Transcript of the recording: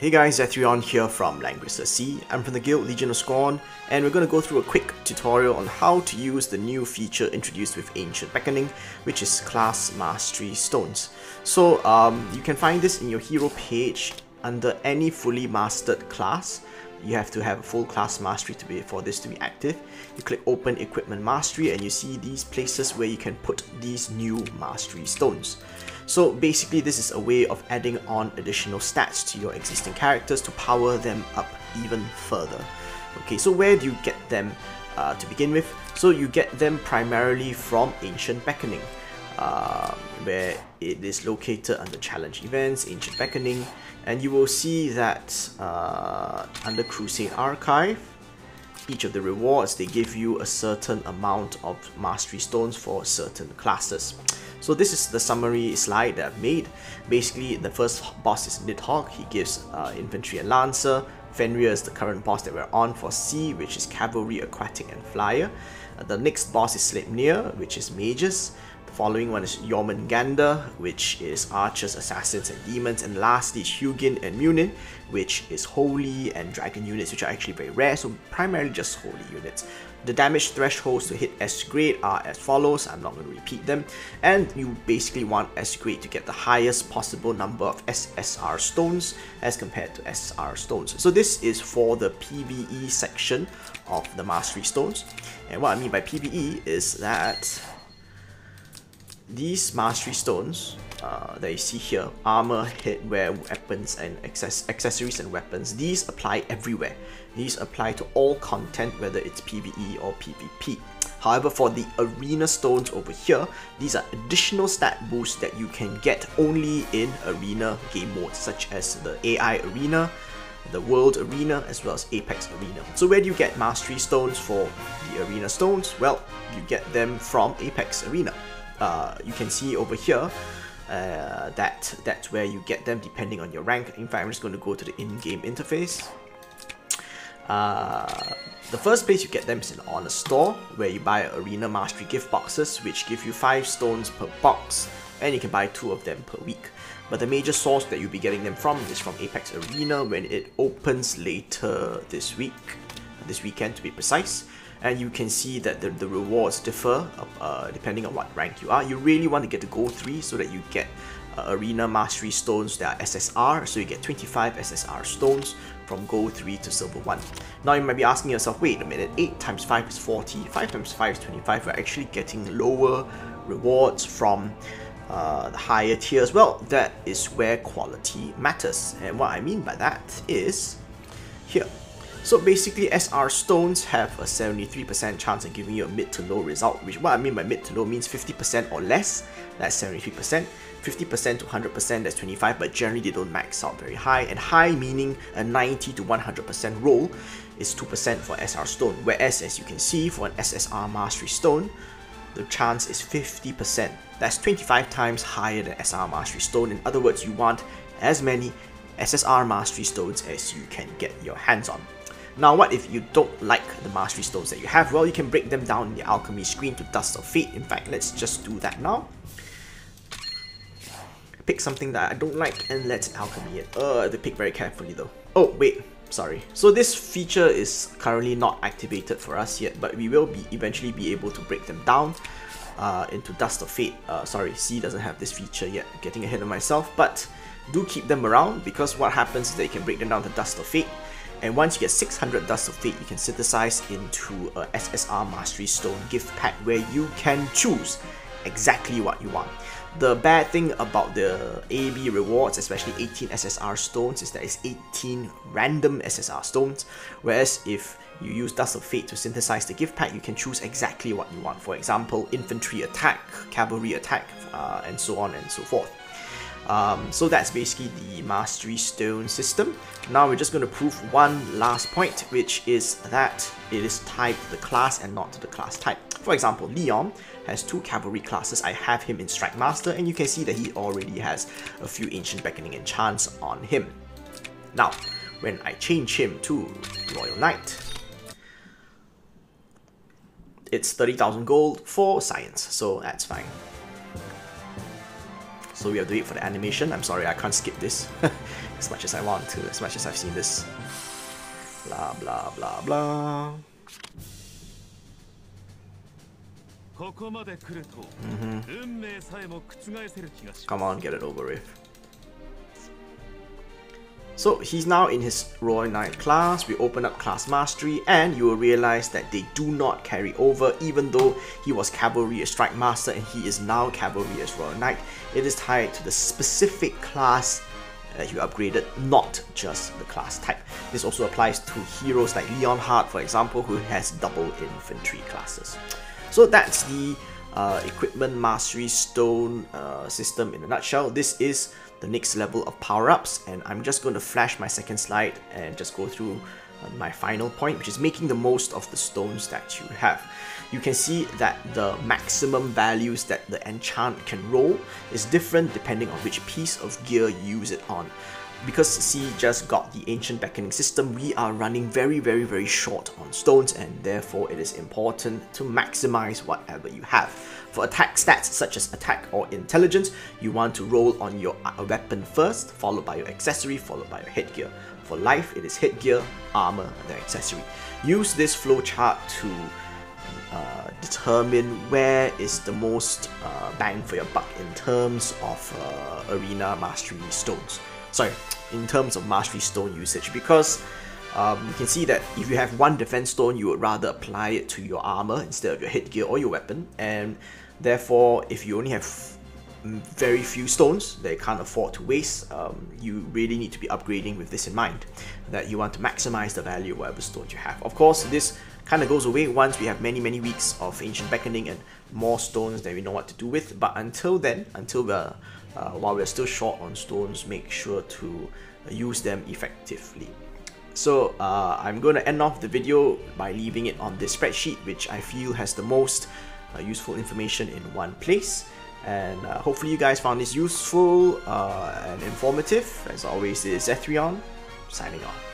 Hey guys, Ethereon here from Langrisser C. I'm from the guild Legion of Scorn, and we're going to go through a quick tutorial on how to use the new feature introduced with Ancient Beckoning, which is Class Mastery Stones. So you can find this in your hero page under any fully mastered class. You have to have a full class mastery for this to be active. You click Open Equipment Mastery and you see these places where you can put these new mastery stones. So basically this is a way of adding on additional stats to your existing characters to power them up even further. Okay, so where do you get them to begin with? So you get them primarily from Ancient Beckoning, where it is located under Challenge Events, Ancient Beckoning, and you will see that under Crusade Archive, each of the rewards, they give you a certain amount of mastery stones for certain classes. So this is the summary slide that I've made. Basically, the first boss is Nidhogg. He gives Infantry and Lancer. Fenrir is the current boss that we're on for C, which is Cavalry, Aquatic, and Flyer. The next boss is Sleipnir, which is Mages. The following one is Jormungandr, which is Archers, Assassins, and Demons. And lastly is Hugin and Munin, which is Holy and Dragon units, which are actually very rare, so primarily just Holy units. The damage thresholds to hit S grade are as follows. I'm not going to repeat them. And you basically want S grade to get the highest possible number of SSR stones as compared to SR stones. So this is for the PvE section of the Mastery Stones. And what I mean by PvE is that these Mastery Stones that you see here, armor, headwear, weapons, and accessories and weapons, these apply everywhere. These apply to all content, whether it's PvE or PvP. However, for the arena stones over here, these are additional stat boosts that you can get only in arena game modes, such as the AI arena, the World Arena, as well as Apex Arena. So where do you get Mastery Stones for the arena stones? Well, you get them from Apex Arena. You can see over here that's where you get them depending on your rank. In fact, I'm just going to go to the in-game interface. The first place you get them is on a store where you buy Arena Mastery gift boxes, which give you 5 stones per box, and you can buy 2 of them per week. But the major source that you'll be getting them from is from Apex Arena when it opens later this weekend to be precise. And you can see that the rewards differ depending on what rank you are. You really want to get to Gold 3 so that you get Arena Mastery Stones that are SSR, so you get 25 SSR stones from Gold 3 to Silver 1. Now you might be asking yourself, wait a minute, 8 times 5 is 40, 5 times 5 is 25, we're actually getting lower rewards from the higher tiers. Well, that is where quality matters, and what I mean by that is here. So basically, SR stones have a 73% chance of giving you a mid to low result, which what I mean by mid to low means 50% or less, that's 73%, 50% to 100%, that's 25%, but generally they don't max out very high, and high meaning a 90 to 100% roll is 2% for SR stone, whereas as you can see for an SSR Mastery Stone, the chance is 50%, that's 25 times higher than SR Mastery Stone. In other words, you want as many SSR Mastery Stones as you can get your hands on. Now, what if you don't like the Mastery Stones that you have? Well, you can break them down in the Alchemy screen to Dust of Fate. In fact, let's just do that now. Pick something that I don't like and let's alchemy it. I have to pick very carefully though. Oh, wait, sorry. So this feature is currently not activated for us yet, but we will eventually be able to break them down into Dust of Fate. Sorry, C doesn't have this feature yet. Getting ahead of myself, but do keep them around because what happens is that you can break them down to Dust of Fate. And once you get 600 Dust of Fate, you can synthesize into a SSR Mastery Stone gift pack where you can choose exactly what you want. The bad thing about the AB rewards, especially 18 SSR stones, is that it's 18 random SSR stones, whereas if you use Dust of Fate to synthesize the gift pack, you can choose exactly what you want. For example, infantry attack, cavalry attack, and so on and so forth. So that's basically the Mastery Stone system. Now we're just going to prove one last point, which is that it is tied to the class and not to the class type. For example, Leon has 2 cavalry classes. I have him in Strike Master, and you can see that he already has a few Ancient Beckoning enchants on him. Now, when I change him to Royal Knight, it's 30,000 gold for science, so that's fine. So we have to wait for the animation. I'm sorry, I can't skip this. as much as I want to, as much as I've seen this. Blah blah blah blah. Come on, get it over with. So he's now in his Royal Knight class. We open up class mastery and you will realize that they do not carry over, even though he was cavalry as strike master and he is now cavalry as Royal Knight. It is tied to the specific class that you upgraded, not just the class type. This also applies to heroes like Leonhard, for example, who has double infantry classes. So that's the equipment mastery stone system in a nutshell. This is the next level of power-ups, and I'm just going to flash my second slide and just go through my final point, which is making the most of the stones that you have. You can see that the maximum values that the enchant can roll is different depending on which piece of gear you use it on. Because C just got the Ancient Beckoning system, we are running very short on stones, and therefore it is important to maximize whatever you have. For attack stats such as attack or intelligence, you want to roll on your weapon first, followed by your accessory, followed by your headgear. For life, it is headgear, armor, and then accessory. Use this flowchart to determine where is the most bang for your buck in terms of arena mastery stones. Sorry, in terms of mastery stone usage, because you can see that if you have one defense stone, you would rather apply it to your armor instead of your headgear or your weapon, and therefore if you only have very few stones that you can't afford to waste, you really need to be upgrading with this in mind, that you want to maximize the value of whatever stones you have. Of course, this kind of goes away once we have many weeks of Ancient Beckoning and more stones that we know what to do with, but until then, while we're still short on stones, make sure to use them effectively. So I'm going to end off the video by leaving it on this spreadsheet, which I feel has the most useful information in one place. And hopefully you guys found this useful and informative. As always, this is Zethrion, signing off.